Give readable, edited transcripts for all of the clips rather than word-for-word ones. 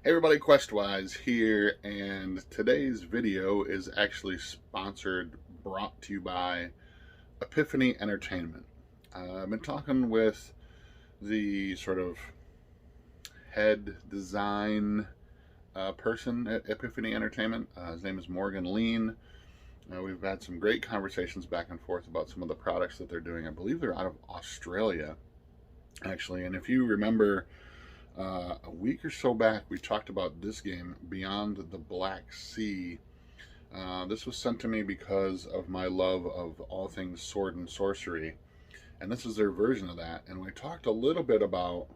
Hey everybody, Questwise here, and today's video is actually brought to you by Epiphany Entertainment. I've been talking with the sort of head design person at Epiphany Entertainment. His name is Morgan Lean. We've had some great conversations back and forth about some of the products that they're doing. I believe they're out of Australia, actually, and if you remember, a week or so back, we talked about this game, Beyond the Black Sea. This was sent to me because of my love of all things sword and sorcery, and this is their version of that. And we talked a little bit about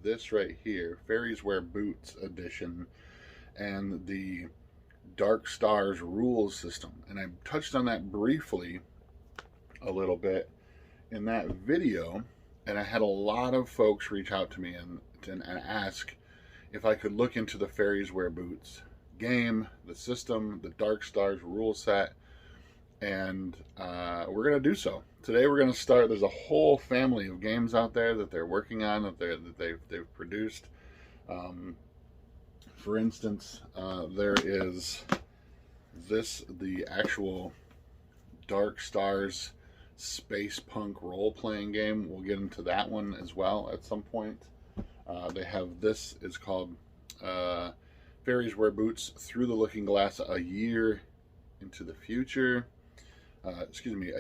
this right here, Faeries Wear Boots edition, and the Dark Stars rules system. And I touched on that briefly a little bit in that video, and I had a lot of folks reach out to me and ask if I could look into the Faeries Wear Boots game, the system, the Dark Stars rule set, and we're going to do so. Today we're going to start. There's a whole family of games out there that they're working on, that they've produced. For instance, there is the actual Dark Stars space punk role-playing game. We'll get into that one as well at some point. They have this is called Faeries Wear Boots Through the Looking Glass, a year into the future. A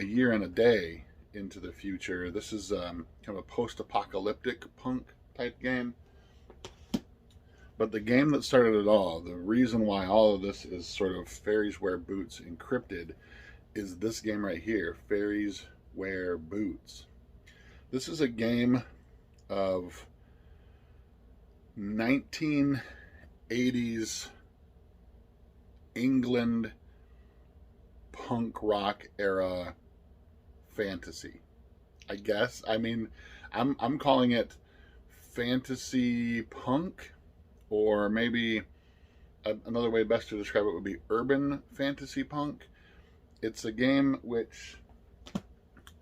year and a day into the future. This is kind of a post-apocalyptic punk type game. But the game that started it all, the reason why all of this is sort of Faeries Wear Boots encrypted, is this game right here, Faeries Wear Boots. This is a game of 1980s England punk rock era fantasy, I guess. I mean, I'm calling it fantasy punk, or maybe another way best to describe it would be urban fantasy punk. It's a game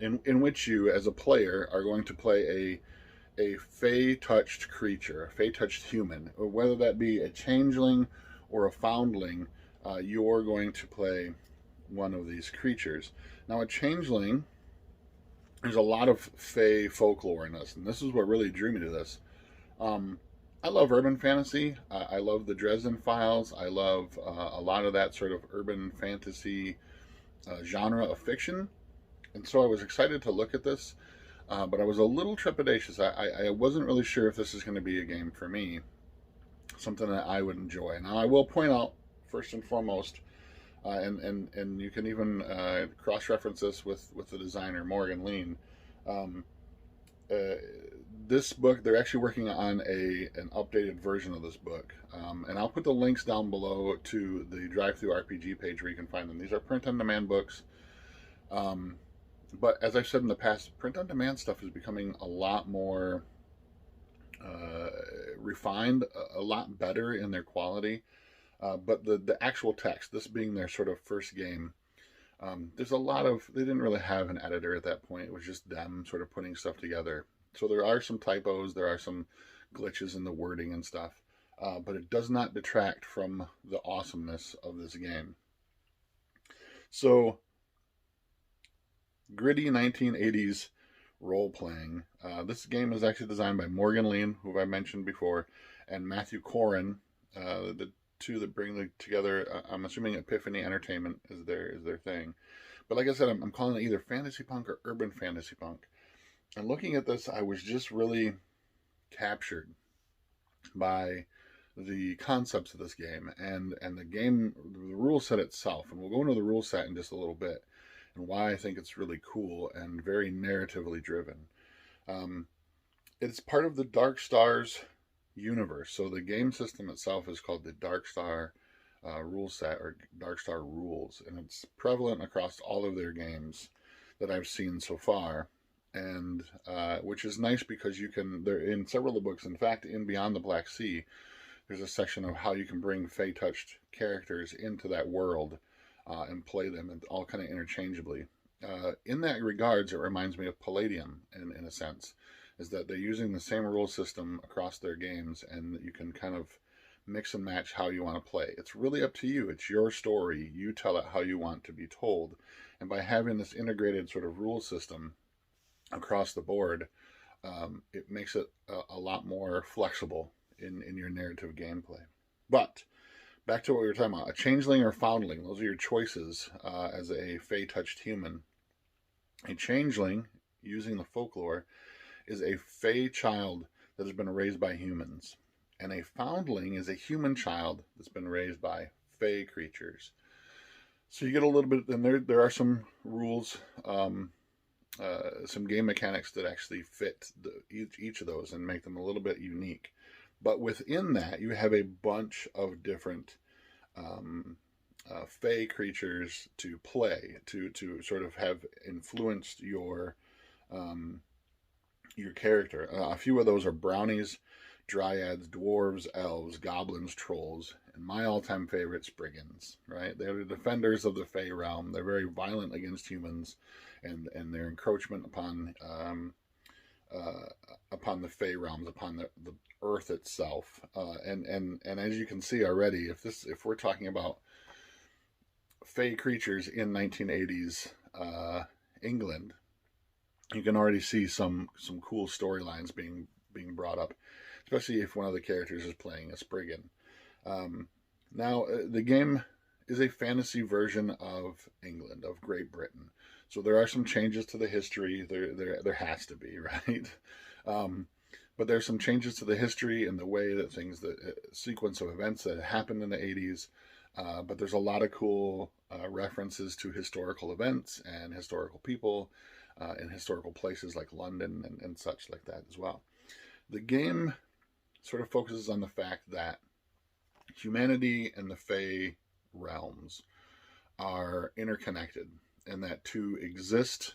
in which you, as a player, are going to play a fey-touched creature, a fey-touched human, or whether that be a changeling or a foundling, you're going to play one of these creatures. Now, a changeling, there's a lot of fey folklore in this, and this is what really drew me to this. I love urban fantasy. I love the Dresden Files. I love a lot of that sort of urban fantasy genre of fiction. And so I was excited to look at this, but I was a little trepidatious. I wasn't really sure if this is going to be a game for me, something that I would enjoy. Now, I will point out, first and foremost, and you can even cross-reference this with the designer, Morgan Lean. This book, they're actually working on an updated version of this book. And I'll put the links down below to the DriveThruRpg page where you can find them. These are print-on-demand books. But as I've said in the past, print-on-demand stuff is becoming a lot more refined, a lot better in their quality. But the actual text, this being their sort of first game, there's a lot of, they didn't really have an editor at that point. It was just them sort of putting stuff together. So there are some typos, there are some glitches in the wording and stuff, but it does not detract from the awesomeness of this game. So, gritty 1980s role-playing. This game is actually designed by Morgan Lean, who I mentioned before, and Matthew Corin, the two that bring together. I'm assuming Epiphany Entertainment is their thing. But like I said, I'm calling it either fantasy punk or urban fantasy punk. And looking at this, I was just really captured by the concepts of this game and the game, the rule set itself. And we'll go into the rule set in just a little bit and why I think it's really cool and very narratively driven. It's part of the Dark Stars universe. So the game system itself is called the Dark Star rule set, or Dark Star rules, and it's prevalent across all of their games that I've seen so far. And which is nice because you can, they're in several of the books. In fact, in Beyond the Black Sea, there's a section of how you can bring fey-touched characters into that world and play them, and all kind of interchangeably. In that regards, it reminds me of Palladium in a sense, is that they're using the same rule system across their games, and you can kind of mix and match how you want to play. It's really up to you. It's your story. You tell it how you want to be told. And by having this integrated sort of rule system across the board, it makes it a lot more flexible in your narrative gameplay. But back to what we were talking about, a changeling or foundling, those are your choices as a Fey-touched human. A changeling, using the folklore, is a Fey child that has been raised by humans. And a foundling is a human child that's been raised by Fey creatures. So you get a little bit, and there are some rules, some game mechanics that actually fit each of those and make them a little bit unique. But within that, you have a bunch of different Fey creatures to play, to sort of have influenced your character. A few of those are brownies, dryads, dwarves, elves, goblins, trolls, and my all-time favorite, Spriggans. Right? They're the defenders of the Fey realm. They're very violent against humans, and their encroachment upon the Fey realms, upon the earth itself. And as you can see already, if we're talking about Fey creatures in 1980s England, you can already see some cool storylines being brought up, especially if one of the characters is playing a Spriggan. Now, the game is a fantasy version of England, of Great Britain. So there are some changes to the history. There has to be, right? But there's some changes to the history and the way that the sequence of events that happened in the 80s. But there's a lot of cool references to historical events and historical people in historical places like London and such like that as well. The game sort of focuses on the fact that humanity and the Fey realms are interconnected, and that to exist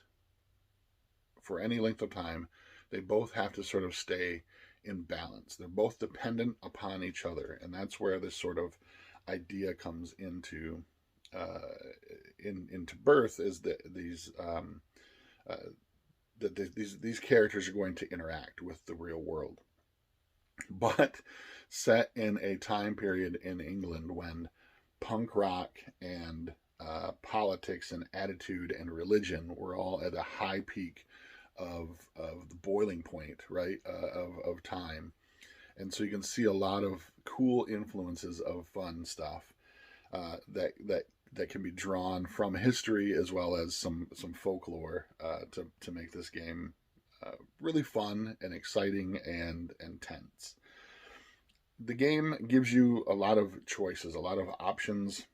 for any length of time, they both have to sort of stay in balance. They're both dependent upon each other, and that's where this sort of idea comes into birth, is that these characters are going to interact with the real world, but set in a time period in England when punk rock and politics and attitude and religion were all at a high peak of the boiling point, right, of time. And so you can see a lot of cool influences of fun stuff that can be drawn from history, as well as some folklore to make this game really fun and exciting and tense. The game gives you a lot of choices, a lot of options.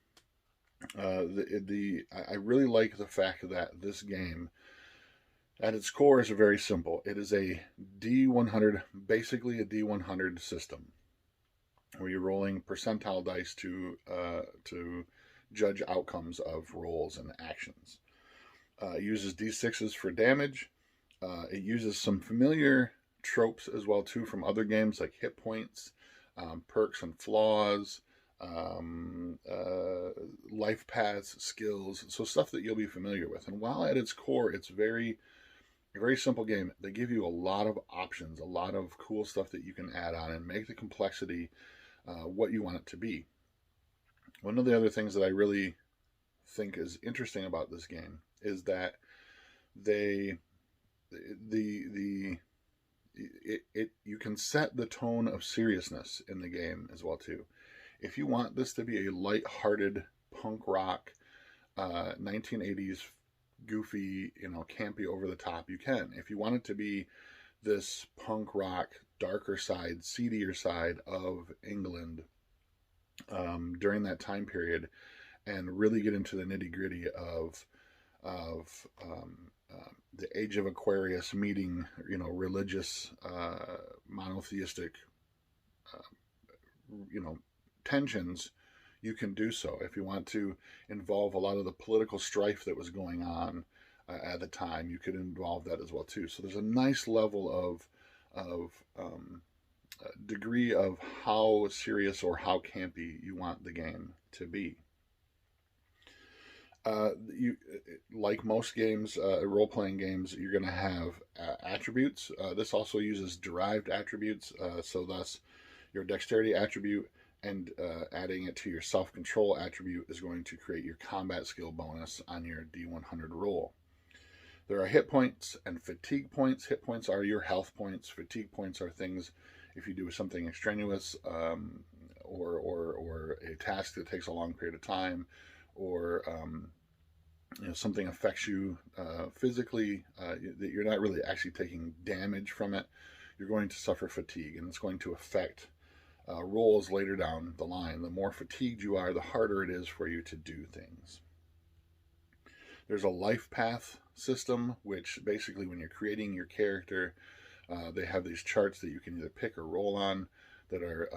I really like the fact that this game, at its core, is very simple. It is a D100, basically a D100 system, where you're rolling percentile dice to judge outcomes of rolls and actions. It uses D6s for damage. It uses some familiar tropes as well too from other games, like hit points, perks and flaws, life paths, skills, so stuff that you'll be familiar with. And while at its core, it's a very simple game, they give you a lot of options, a lot of cool stuff that you can add on and make the complexity what you want it to be. One of the other things that I really think is interesting about this game is that you can set the tone of seriousness in the game as well too. If you want this to be a light-hearted punk rock 1980s goofy, campy, over the top, you can. If you want it to be this punk rock darker side, seedier side of England during that time period, and really get into the nitty-gritty of the Age of Aquarius meeting, religious, monotheistic, tensions, you can do so. If you want to involve a lot of the political strife that was going on at the time, you could involve that as well too. So there's a nice level of degree of how serious or how campy you want the game to be. Like most games, role-playing games, you're going to have attributes. This also uses derived attributes, so thus your dexterity attribute and adding it to your self-control attribute is going to create your combat skill bonus on your D100 roll. There are hit points and fatigue points. Hit points are your health points. Fatigue points are things if you do something extraneous, or a task that takes a long period of time, or something affects you physically, that you're not really actually taking damage from it. You're going to suffer fatigue, and it's going to affect rolls later down the line. The more fatigued you are, the harder it is for you to do things. There's a life path system, which basically when you're creating your character, they have these charts that you can either pick or roll on that are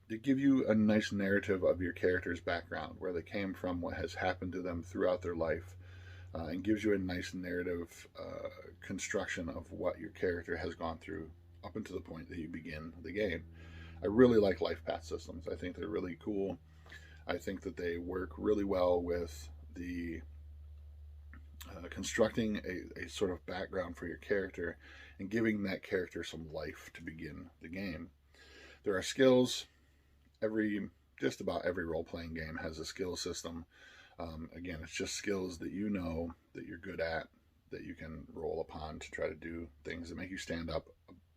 that give you a nice narrative of your character's background, where they came from, what has happened to them throughout their life, and gives you a nice narrative construction of what your character has gone through up until the point that you begin the game. I really like life path systems. I think they're really cool. I think that they work really well with the constructing a sort of background for your character and giving that character some life to begin the game. There are skills. Just about every role-playing game has a skill system. Again, it's just skills that you know that you're good at, that you can roll upon to try to do things that make you stand up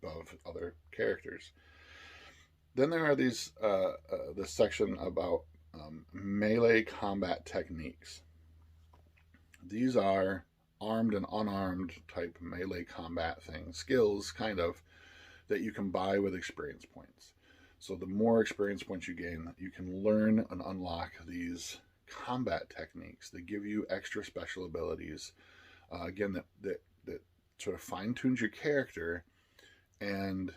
above other characters. Then there are this section about melee combat techniques. These are armed and unarmed type melee combat things, skills kind of, that you can buy with experience points. So the more experience points you gain, you can learn and unlock these combat techniques that give you extra special abilities. Again, that sort of fine-tunes your character and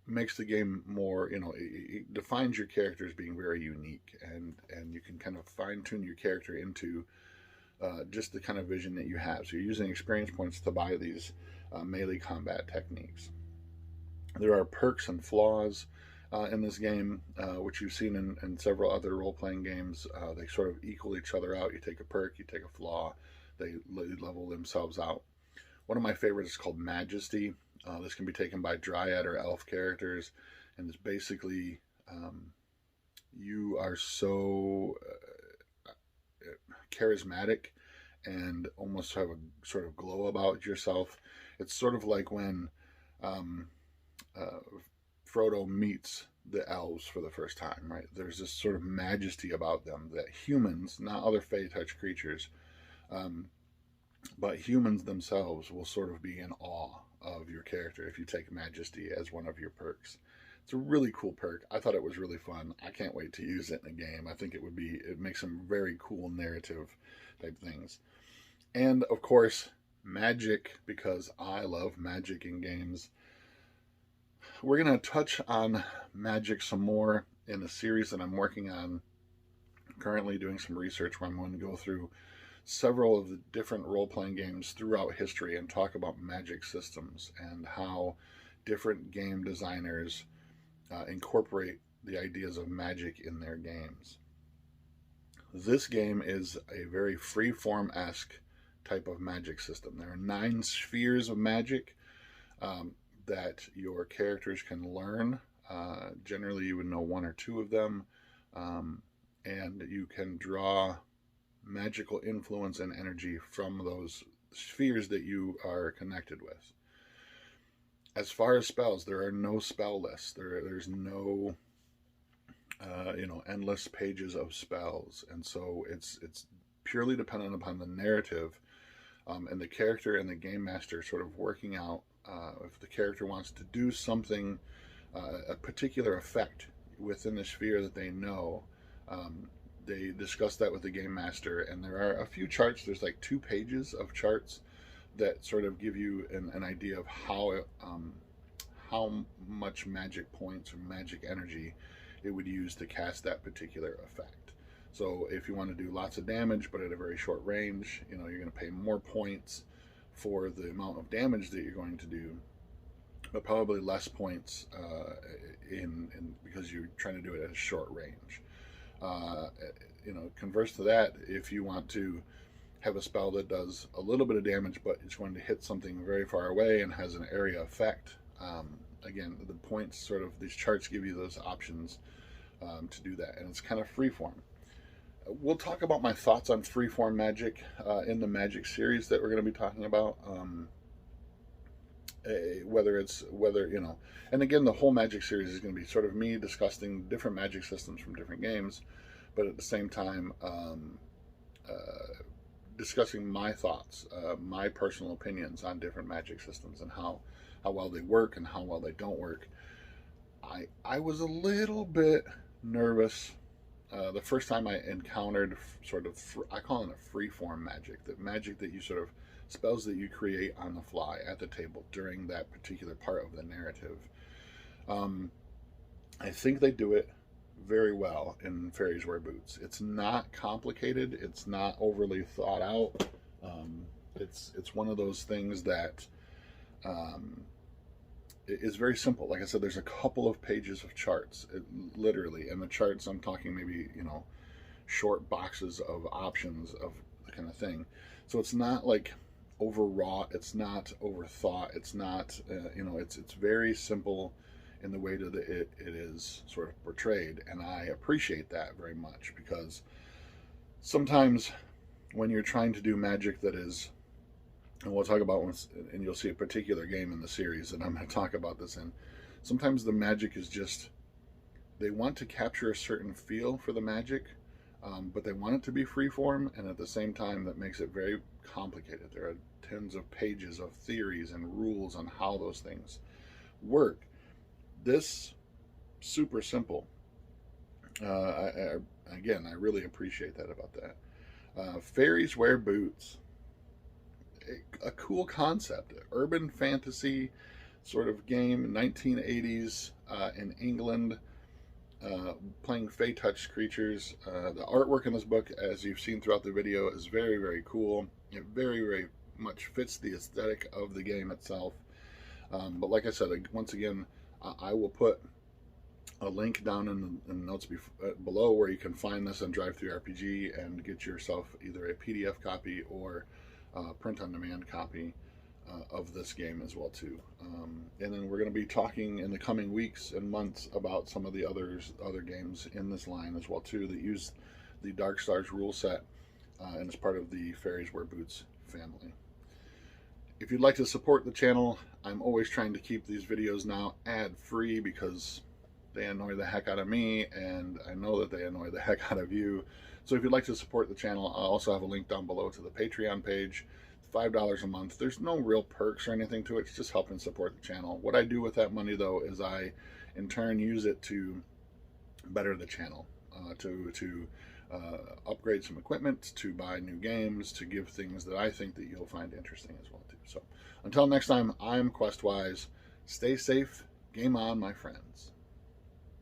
makes the game more, it defines your character as being very unique, and you can kind of fine-tune your character into just the kind of vision that you have. So you're using experience points to buy these melee combat techniques. There are perks and flaws in this game, which you've seen in several other role-playing games. They sort of equal each other out. You take a perk, you take a flaw, they level themselves out. One of my favorites is called Majesty. This can be taken by Dryad or Elf characters, and it's basically you are so charismatic and almost have a sort of glow about yourself. It's sort of like when Frodo meets the elves for the first time, right? There's this sort of majesty about them that humans, not other Fey-touch creatures, but humans themselves will sort of be in awe of your character if you take Majesty as one of your perks. It's a really cool perk. I thought it was really fun. I can't wait to use it in a game. I think it makes some very cool narrative type things. And of course, magic, because I love magic in games. We're going to touch on magic some more in a series that I'm working on. I'm currently doing some research where I'm going to go through several of the different role-playing games throughout history and talk about magic systems and how different game designers incorporate the ideas of magic in their games. This game is a very free-form-esque type of magic system. There are 9 spheres of magic that your characters can learn. Generally, you would know 1 or 2 of them, and you can draw magical influence and energy from those spheres that you are connected with. As far as spells, there are no spell lists. There's no endless pages of spells, and so it's purely dependent upon the narrative and the character and the game master sort of working out if the character wants to do something, a particular effect within the sphere that they know. They discuss that with the game master, and there are a few charts. There's like 2 pages of charts that sort of give you an idea of how much magic points or magic energy it would use to cast that particular effect. So if you want to do lots of damage but at a very short range, you're going to pay more points for the amount of damage that you're going to do, but probably less points because you're trying to do it at a short range. Converse to that, if you want to have a spell that does a little bit of damage but it's going to hit something very far away and has an area effect, again, the points, sort of these charts give you those options to do that, and it's kind of freeform. We'll talk about my thoughts on freeform magic in the magic series that we're going to be talking about. Whether you know, and again, the whole magic series is going to be sort of me discussing different magic systems from different games, but at the same time discussing my thoughts, my personal opinions on different magic systems and how well they work and how well they don't work. I was a little bit nervous the first time I encountered sort of, I call it a freeform magic, that magic that you sort of, spells that you create on the fly at the table during that particular part of the narrative. I think they do it very well in Faeries Wear Boots. It's not complicated. It's not overly thought out. It's one of those things that is very simple. Like I said, there's a couple of pages of charts, literally, and the charts, I'm talking maybe, you know, short boxes of options of the kind of thing. So it's not like overwrought, it's not overthought, it's not, you know, it's very simple in the way that it is sort of portrayed, and I appreciate that very much, because sometimes when you're trying to do magic that is, and we'll talk about once, and you'll see a particular game in the series that I'm going to talk about this in, sometimes the magic is just, they want to capture a certain feel for the magic, but they want it to be freeform, and at the same time that makes it very complicated. There are tons of pages of theories and rules on how those things work. This, super simple. Again, I really appreciate that about that. Faeries Wear Boots. A cool concept, urban fantasy sort of game, 1980s in England, playing Fey touch creatures. The artwork in this book, as you've seen throughout the video, is very, very cool. It very, very much fits the aesthetic of the game itself. But like I said, once again, I will put a link down in the notes below where you can find this on DriveThruRpg and get yourself either a PDF copy or print-on-demand copy of this game as well too. And then we're going to be talking in the coming weeks and months about some of the other games in this line as well too that use the Dark Stars rule set and is part of the Faeries Wear Boots family. If you'd like to support the channel, I'm always trying to keep these videos now ad-free because they annoy the heck out of me, and I know that they annoy the heck out of you. So if you'd like to support the channel, I'll also have a link down below to the Patreon page. It's $5 a month. There's no real perks or anything to it. It's just helping support the channel. What I do with that money, though, is I, in turn, use it to better the channel, to upgrade some equipment, to buy new games, to give things that I think that you'll find interesting as well, too. So until next time, I'm Questwise. Stay safe. Game on, my friends.